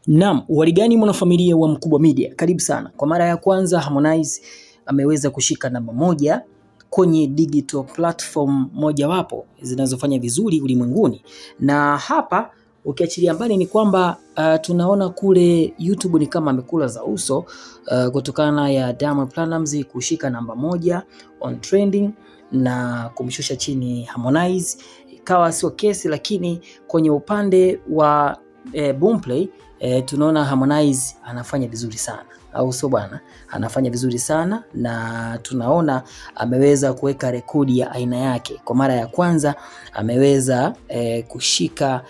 Naam, uhaligani mwanafamilia wa Mkubwa Media, karibu sana. Kwa mara ya kwanza Harmonize ameweza kushika namba moja kwenye digital platform mojawapo zinazofanya vizuri ulimwenguni, na hapa ukiachilia mbali ni kwamba tunaona kule YouTube ni kama amekula za uso kutokana ya Diamond Platnumz kushika namba moja on trending na kumshusha chini Harmonize. Ikawa sio kesi, lakini kwenye upande wa Boomplay tunaona Harmonize anafanya vizuri sana, au sio bwana? Anafanya vizuri sana na tunaona ameweza kuweka rekodi ya aina yake. Kwa mara ya kwanza ameweza kushika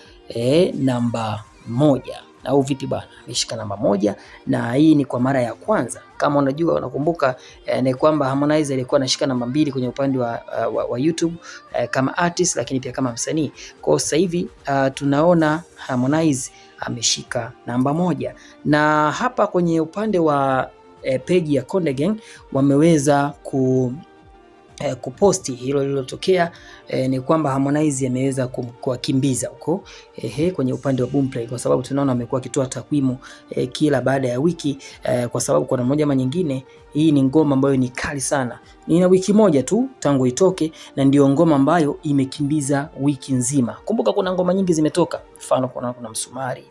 namba moja, au vipi bwana? Ameshika namba moja na hii ni kwa mara ya kwanza. Kama unajua, unakumbuka ni kwamba Harmonize alikuwa anashika namba mbili kwenye upande wa YouTube kama artist, lakini pia kama msanii. Kwa sasa hivi tunaona Harmonize ameshika namba moja, na hapa kwenye upande wa page ya Konde Gang wameweza kuposti hilo lililotokea. Ni kwamba Harmonize ameweza kuwakimbiza huko kwenye upande wa Boomplay, kwa sababu tunaona amekuwa akitoa takwimu kila baada ya wiki kwa sababu kwa moja ama nyingine hii ni ngoma ambayo ni kali sana. Nina wiki moja tu tangu itoke na ndio ngoma ambayo imekimbiza wiki nzima. Kumbuka kuna ngoma nyingi zimetoka, mfano kuna Msumari,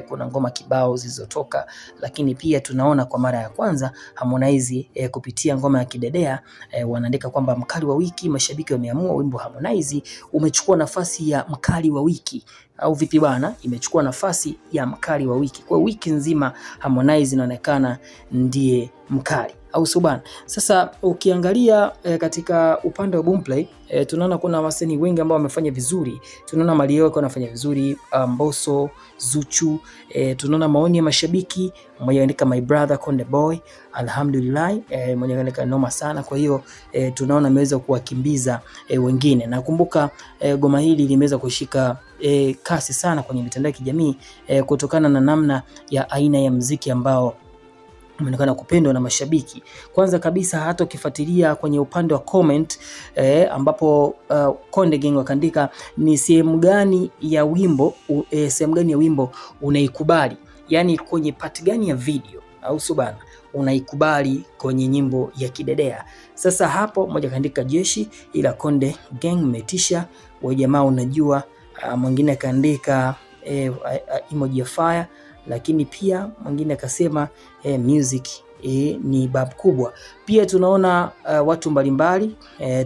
kuna ngoma kibao zilizotoka, lakini pia tunaona kwa mara ya kwanza Harmonize kupitia ngoma ya Kidedea wanaandika kwamba mkali wa wiki, mashabiki wameamua wimbo Harmonize umechukua nafasi ya mkali wa wiki, au vipi bana? Imechukua nafasi ya mkali wa wiki. Kwa wiki nzima Harmonize inaonekana ndiye mkali, au sio bana? Sasa ukiangalia katika upande wa Boomplay tunaona kuna wasanii wengi ambao wamefanya vizuri. Tunaona Mario anafanya vizuri, Mbosso, Zuchu, tunaona maoni ya mashabiki, mmoja anaandika my brother Konde Boy, alhamdulillah, mmoja anaandika noma sana. Kwa hiyo tunaona ameweza kuwakimbiza wengine. Nakumbuka goma hili limeweza kushika kasi sana kwenye mitandao ya kijamii kutokana na namna ya aina ya muziki ambao umeonekana kupendwa na mashabiki. Kwanza kabisa hata ukifuatilia kwenye upande wa comment ambapo Konde Gang wakaandika ni sehemu gani ya wimbo unaikubali, yani kwenye part gani ya video, au sio bana, unaikubali kwenye nyimbo ya Kidedea. Sasa hapo mmoja kaandika jeshi, ila Konde Gang metisha wa jamaa unajua. Mwingine kaandika emoji ya fire, lakini pia mwingine akasema music ni bab kubwa. Pia tunaona watu mbalimbali,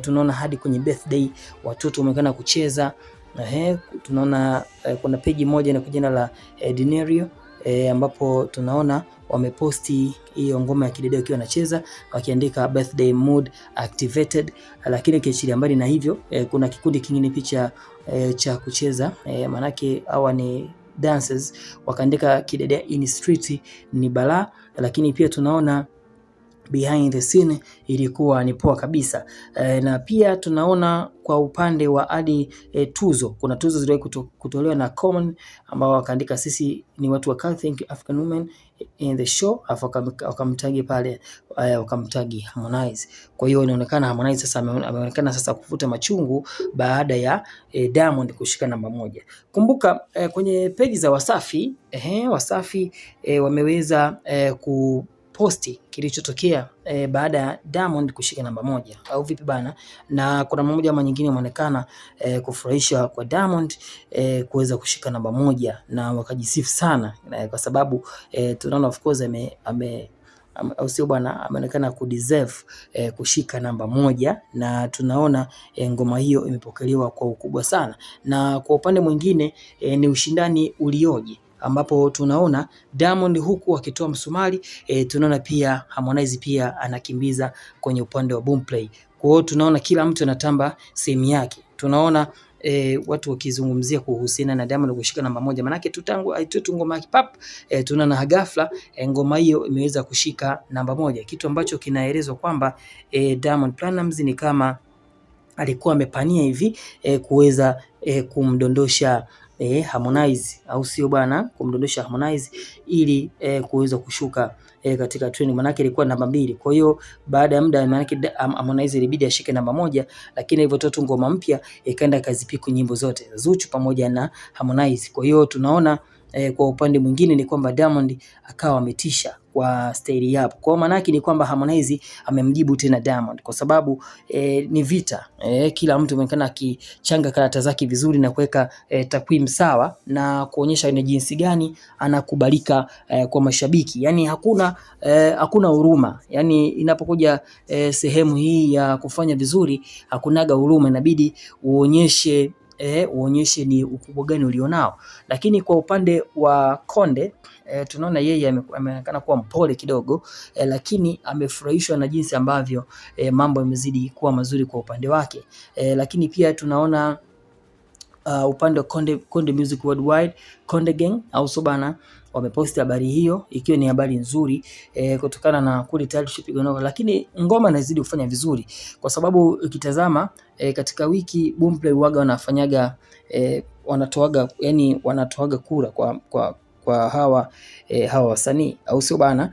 tunaona hadi kwenye birthday watoto wameonekana kucheza. Tunaona kuna page moja na jina la Dinerio ambapo tunaona wameposti hiyo ngoma ya Kidedea ikiwa anacheza wakiandika birthday mood activated. Lakini kiachilia mbali na hivyo kuna kikundi kingine picha cha kucheza, manake hawa ni dancers, wakaandika Kidedea in street ni balaa. Lakini pia tunaona behind the scene ilikuwa ni poa kabisa. Na pia tunaona kwa upande wa hadi tuzo, kuna tuzo ziliwahi kutolewa na Common ambao wakaandika sisi ni watu wa Car Think African Women in the show, afu wakamtagi pale, wakamtagi Harmonize. Kwa hiyo inaonekana Harmonize sasa ameonekana sasa kufuta machungu baada ya Diamond kushika namba moja. Kumbuka kwenye peji za Wasafi Wasafi wameweza posti kilichotokea baada ya Diamond kushika namba moja, au vipi bana? Na kuna mmoja ama nyingine umeonekana kufurahisha kwa Diamond kuweza kushika namba moja, na wakajisifu sana kwa sababu tunaona of course au sio bwana, ameonekana kudeserve kushika namba moja, na tunaona ngoma hiyo imepokelewa kwa ukubwa sana. Na kwa upande mwingine ni ushindani ulioje, ambapo tunaona Diamond huku akitoa msumari, tunaona pia Harmonize pia anakimbiza kwenye upande wa Boomplay. Kwa hiyo tunaona kila mtu anatamba sehemu yake. Tunaona watu wakizungumzia kuhusiana na Diamond kushika namba moja, manake tutangu aitoto ngoma yake pap, tunaona ghafla ngoma hiyo imeweza kushika namba moja, kitu ambacho kinaelezwa kwamba Diamond Platnumz ni kama alikuwa amepania hivi kuweza kumdondosha Harmonize, au sio bwana, kumdondosha Harmonize ili kuweza kushuka katika trend, manake ilikuwa namba 2. Kwa hiyo baada ya muda, manake Harmonize ilibidi ashike namba moja, lakini hivyo tu ngoma mpya ikaenda kazipiku nyimbo zote Zuchu pamoja na Harmonize. Kwa hiyo tunaona kwa upande mwingine ni kwamba Diamond akawa ametisha kwa staili hapo. Kwa maana yake ni kwamba Harmonize amemjibu tena Diamond kwa sababu ni vita. Kila mtu anaonekana akichanga karata zake vizuri na kuweka takwimu sawa na kuonyesha ni jinsi gani anakubalika kwa mashabiki. Yani hakuna huruma. Yani inapokuja sehemu hii ya kufanya vizuri hakunaga huruma, inabidi uonyeshe ni ukubwa gani ulionao. Lakini kwa upande wa Konde tunaona yeye ameonekana kuwa mpole kidogo lakini amefurahishwa na jinsi ambavyo mambo yamezidi kuwa mazuri kwa upande wake. Lakini pia tunaona upande wa Konde Music Worldwide, Konde Gang au Sobana wameposti habari hiyo ikiwa ni habari nzuri kutokana na kule tayari tushapigana, lakini ngoma inazidi kufanya vizuri kwa sababu ukitazama katika wiki Boomplay waga wanafanyaga wanatoaga kura kwa hawa wasanii au sio bana.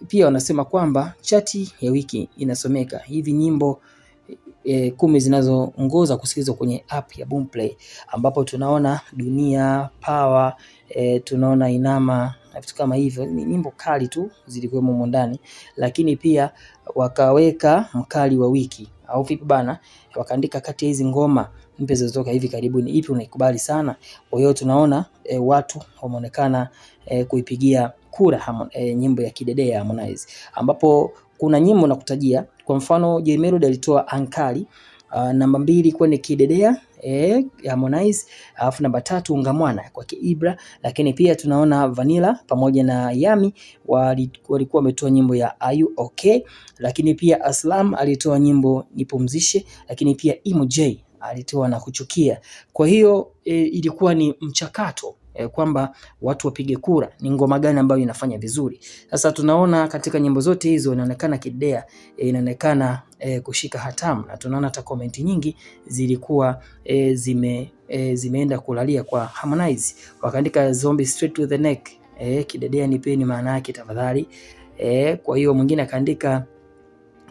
Pia wanasema kwamba chati ya wiki inasomeka hivi: nyimbo 10 zinazoongoza kusikilizwa kwenye app ya Boomplay, ambapo tunaona Dunia, Power, tunaona Inama na vitu kama hivyo. Ni nyimbo kali tu zilikuwa humo ndani, lakini pia wakaweka mkali wa wiki au vipi bana, wakaandika kati ya hizi ngoma mpya zilizotoka hivi karibuni ipi unaikubali sana. Kwa hiyo tunaona watu wameonekana kuipigia kura nyimbo ya Kidedea ya Harmonize, ambapo kuna nyimbo nakutajia. Kwa mfano Jay Melody alitoa Ankali, namba 2 kwa ni Kidedea ya Harmonize, alafu namba 3 Ungamwana kwa Ibra. Lakini pia tunaona Vanilla pamoja na Yami walikuwa wametoa nyimbo ya Are You Okay. Lakini pia Aslam alitoa nyimbo Nipumzishe, lakini pia Imo J alitoa na Kuchukia. Kwa hiyo ilikuwa ni mchakato kwamba watu wapige kura ni ngoma gani ambayo inafanya vizuri. Sasa tunaona katika nyimbo zote hizo inaonekana Kidedea inaonekana kushika hatamu, na tunaona hata comment nyingi zilikuwa zimeenda kulalia kwa Harmonize, wakaandika zombie straight to the neck, Kidedea nipeni maana yake tafadhali. Kwa hiyo mwingine akaandika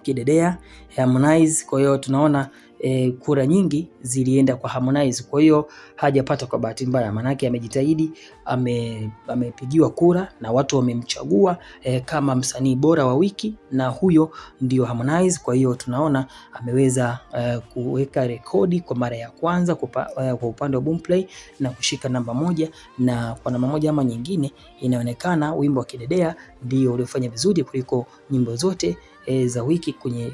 Kidedea Harmonize. Kwa hiyo tunaona kura nyingi zilienda kwa Harmonize. Kwa hiyo hajapata kwa bahati mbaya, maana yake amejitahidi, amepigiwa kura na watu wamemchagua kama msanii bora wa wiki, na huyo ndio Harmonize. Kwa hiyo tunaona ameweza kuweka rekodi kwa mara ya kwanza kwa upande wa Boomplay na kushika namba 1, na kwa namba 1 ama nyingine inaonekana wimbo wa Kidedea ndio uliofanya vizuri kuliko nyimbo zote za wiki kwenye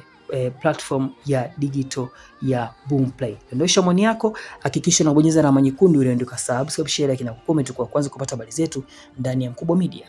platform ya digital ya Boomplay. Dondosha maoni yako, hakikisha unabonyeza alama nyekundu iliyoandikwa subscribe, share, like na comment kwa kwanza kupata habari zetu ndani ya Mkubwa Media.